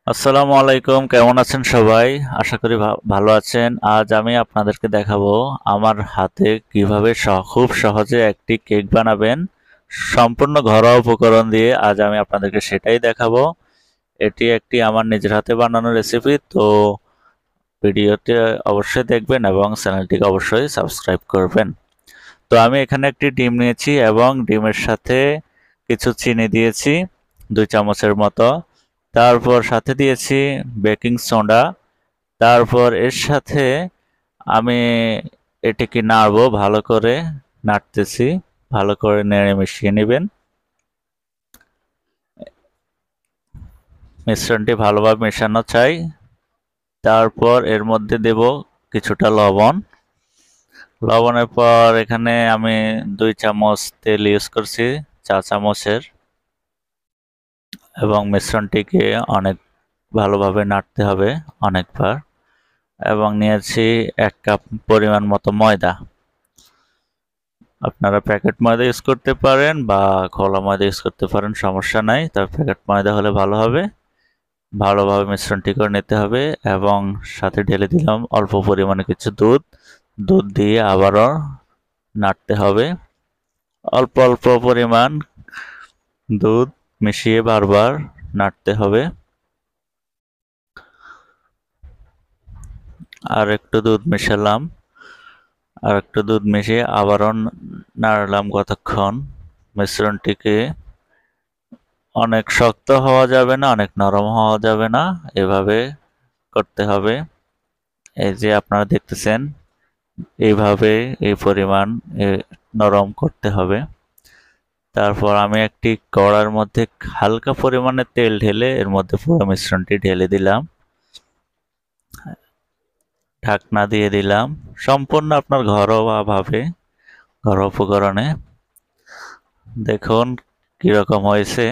আসসালামু আলাইকুম, কেমন আছেন সবাই? আশা করি ভালো আছেন। আজ আমি আপনাদেরকে দেখাবো আমার হাতে কিভাবে খুব সহজে একটি কেক বানাবেন সম্পূর্ণ ঘরোয়া উপকরণ দিয়ে। আজ আমি আপনাদেরকে সেটাই দেখাবো। এটি একটি আমার নিজের হাতে বানানো রেসিপি। তো ভিডিওটি অবশ্যই দেখবেন এবং চ্যানেলটিকে অবশ্যই সাবস্ক্রাইব করবেন। তো আমি এখানে একটি ডিম নিয়েছি এবং ডিমের সাথে কিছু চিনি দিয়েছি 2 চামচের মতো। তারপর সাথে দিয়েছি বেকিং সোডা। তারপর এর সাথে আমি এটিকে নাড়বো, ভালো করে নাড়তেছি, ভালো করে নেড়ে মিশিয়ে নেবেন। মিশ্রণটি ভালোভাবে মেশানো চাই। তারপর এর মধ্যে দেব কিছুটা লবণ। লবণের পর এখানে আমি 2 চামচ তেল ইউজ করছি, 4 চামচের, এবং মিশ্রণটিকে অনেক ভালোভাবে নাড়তে হবে অনেকবার। এবং নিয়েছি 1 কাপ পরিমাণ মতো ময়দা। আপনারা প্যাকেট ময়দা ইউজ করতে পারেন বা খোলা ময়দা ইউজ করতে পারেন, সমস্যা নাই, তবে প্যাকেট ময়দা হলে ভালো হবে। ভালোভাবে মিশ্রণটি করে নিতে হবে এবং সাথে ঢেলে দিলাম অল্প পরিমাণে কিছু দুধ। দুধ দিয়ে আবারও নাড়তে হবে। অল্প অল্প পরিমাণ দুধ মিশিয়ে বারবার নাড়তে হবে। আর একটু দুধ মেশালাম, আর একটু দুধ মিশিয়ে আবারও নাড়লাম কতক্ষণ। মিশ্রণটিকে অনেক শক্ত হওয়া যাবে না, অনেক নরম হওয়া যাবে না, এভাবে করতে হবে। এই যে আপনারা দেখতেছেন, এইভাবে এই পরিমাণ নরম করতে হবে। তারপর আমি একটি কড়ার মধ্যে হালকা পরিমাণে তেল ঢেলে এর মধ্যে পুরো মিশ্রণটি ঢেলে দিলাম, ঢাকনা দিয়ে দিলাম। সম্পূর্ণ আপনার ঘরোয়া উপকরণে। দেখুন কিরকম হয়েছে,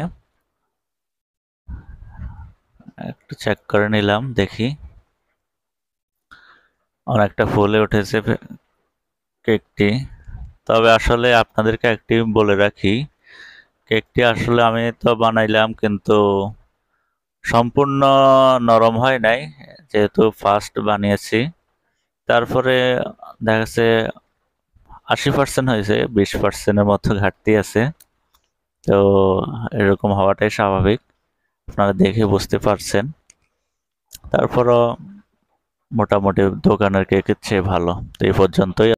একটু চেক করে নিলাম, দেখি। অনেকটা ফুলে উঠেছে কেকটি। তবে আসলে আপনাদেরকে একটি বলে রাখি, কেকটি আসলে আমি তো বানাইলাম কিন্তু সম্পূর্ণ নরম হয় নাই, যেহেতু ফার্স্ট বানিয়েছি। তারপরে দেখা যাচ্ছে 80% হয়েছে, 20%-এর মতো ঘাটতি আছে। তো এরকম হওয়াটাই স্বাভাবিক, আপনারা দেখে বুঝতে পারছেন। তারপরও মোটামুটি দোকানের কেকের চেয়ে ভালো। তো এই পর্যন্তই।